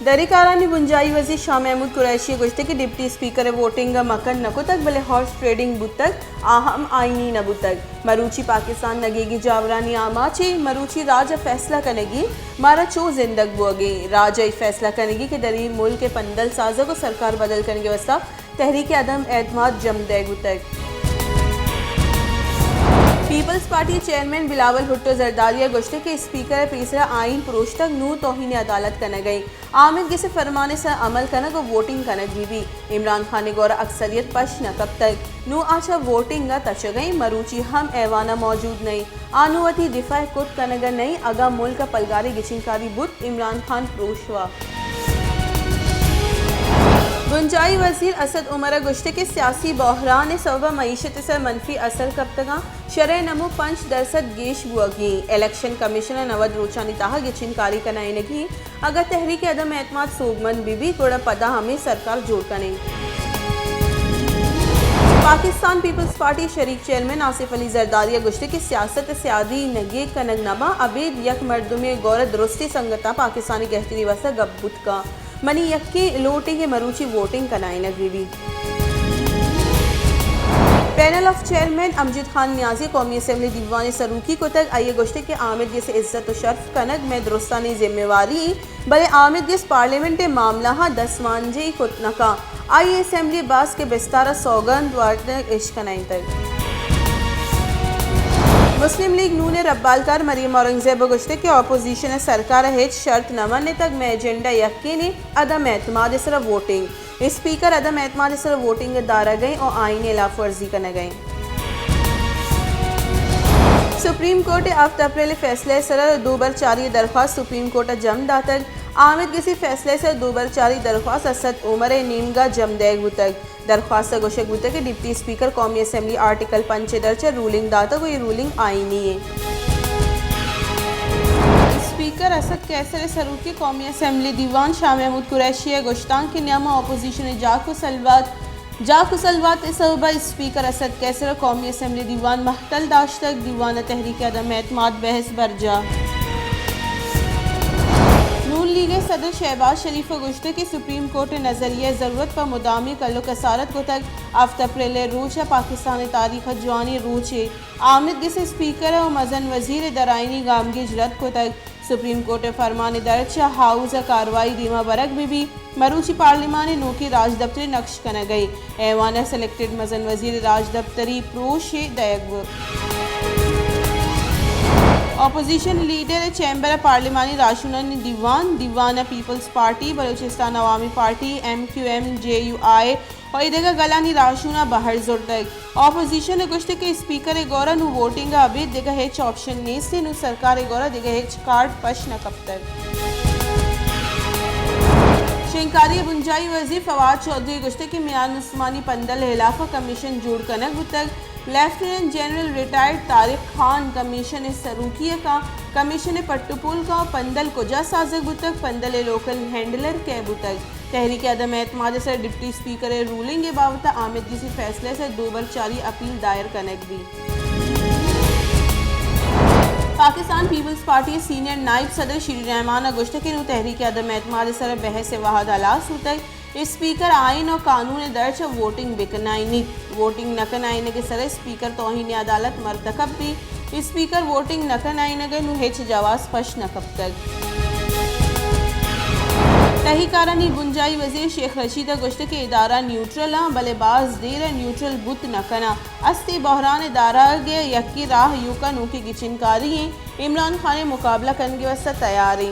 दरिकारानी बुंजाई वजी शाह महमूद कुरैशी गुश्ते की deputy speaker voting मकन नको तक बले हॉर्स ट्रेडिंग बुतक आहम आईनी नबुतक मरूची पाकिस्तान नगेगी जावरानी आमाची मरूची राज फैसला कनेगी मारा चो जिंदग बोगे राज फैसला कनेगी के दरी मुल्क के पंदल साजा को सरकार बदल करने के वस्ता तहरीक अदम एतमाद जमदेग बुतक। पीपल्स पार्टी चेयरमैन बिलावल भुट्टो जरदारिया गुश्ते के स्पीकर तीसरा आइन पुरुष तक नू तौहीन अदालत कन गई आमिद किसे फरमाने से अमल कनक और वोटिंग कनक भी इमरान खान ने गौरा अक्सरियत पश न कब तक नू आशा वोटिंग तच गई मरूची हम ऐवाना मौजूद नहीं आनुवती दिफा कुत कनग नहीं अगा मुल्क पलगारी गिचिनकारी बुत इमरान खान प्रोशवा। गुंजाई वजीर असद उमर गुश्ते के सियासी बहरान सबा मईशत से मनफी असर कब तक शरह नमो 5% गेश बुआगी इलेक्शन कमिश्नर नवद रोचानी ताहा गिचिनकारी कनाइनगी अगर तहरीक अदम एतमाद सोगमन बीबी थोड़ा पदा हमें सरकार जोड़ कने। पाकिस्तान पीपल्स पार्टी शरीक चेयरमैन आसिफ अली जरदारिया गुश्ते की सियासत सियादी नगे कनगनमा अबेद यक मर्दुमे गौर दुरुस्ती संगता पाकिस्तानी गहतरी वसा गब्बुत का मनी यक्के लोटे के मरूची वोटिंग कनाई नगरी। Panel of chairman Amjad Khan Niazi कौमी असम्बली दीवान सरूकी को तक आइए गुश्ते के आमिद जैसे इज्जत व शर्फ कनक में दुरुस्तानी जिम्मेवारी बले आमिद जिस पार्लियामेंट मामला 10 मानजे कुतनका आई असम्बली बास के बिस्तारा सौगंद वार्ड इश्कनाई तक। मुस्लिम लीग नून रब्बालकार मरियम औरंगजेब गुश्ते के अपोजिशन सरकार हेज शर्त न मानने तक में एजेंडा यकीनी अदम एतमाद सर वोटिंग स्पीकर अदम एतमाद सर वोटिंग दारा गई और आईन खिलाफ वर्जी करने गई। सुप्रीम कोर्ट आफ्त अप्रैल फैसले सर 2 बार 4 दरख्वास्त सुप्रीम कोर्ट जम दातक आमिद किसी फैसले से 2 बार 4 दरख्वास्त असद उमर नीमगा जमदेग बुतक दरख्वास्त गोशक बुतक के डिप्टी स्पीकर कौमी असम्बली आर्टिकल 5 दर्ज रूलिंग दाता को ये रूलिंग आईनी है। स्पीकर असद कैसर सरूकी कौमी असम्बली दीवान शाह महमूद कुरैशी गुश्तान के न्यामा अपोजिशन जाकु सलवात सबा स्पीकर असद कैसर कौमी असम्बली दीवान महतल दाश्तक दीवान तहरीक अदम एतमाद बहस बरजा। नून लीग सदर शहबाज शरीफ गुश्ते की सुप्रीम कोर्ट नजरिया ज़रूरत पर मुदामी कल्लो कसारत को तक आफ्त अप्रैल रोचा पाकिस्तान तारीख जवानी रोचे आमिद किसे स्पीकर और मजन वजीर दराइनी गामगी जरत को तक सुप्रीम कोर्ट फरमान दर्ज हाउस कार्रवाई दीमा बरक भी मरूची पार्लिमानी नोकी राज दफ्तरी नक्श कन गई ऐवाना सेलेक्टेड मजन वजीर राज दफ्तरी प्रोशे दयग अपोजिशन लीडर चैम्बर पार्लिमानी राशुनन दीवान पीपल्स पार्टी बलूचिस्तान अवामी पार्टी MQM JUI और इधर गलानी राशुना बाहर जोर तक अपोजिशन गुश्ते के स्पीकर गौरा नु वोटिंग अभी दिगा हेच ऑप्शन ने से नु सरकार गौरा दिगा हेच कार्ड पश न कब तक। शिंकारी बुंजाई वजीर फवाद चौधरी गुश्ते के मियान उस्मानी पंदल हिलाफा कमीशन जोड़ कनक बुतक lieutenant general retired Tariq Khan commission सरूकिया का कमीशन पट्टुपुल का पंदल कोजा साजक बुतक पंदल लोकल हैंडलर के बुतक तहरीक अदम एतमाद से डिप्टी स्पीकर रूलिंग के बाबत आमिद किसी फैसले से 2 बार 4 अपील दायर कनक भी। पाकिस्तान पीपल्स पार्टी सीनियर नायब सदर श्री रहमान गुश्ते के तहरीक अदम एतमाद सर बहस वाहद अलास तक स्पीकर आइन और कानून दर्ज वोटिंग बिकनाइनी वोटिंग नकन आइन के सर स्पीकर तौहीन अदालत मरतकब भी स्पीकर वोटिंग नकन आइन के हेच जवाब पश न कब तक। तहीकारानी गुंजाई वजीर शेख रशीद गुश्ते के इदारा न्यूट्रल बले बाज देर न्यूट्रल बुत नकना अस्ती बहरान दारा गे यक्की राह यूका नूकी गिचिनकारी इमरान खान मुकाबला करने के वास्ते तैयार है।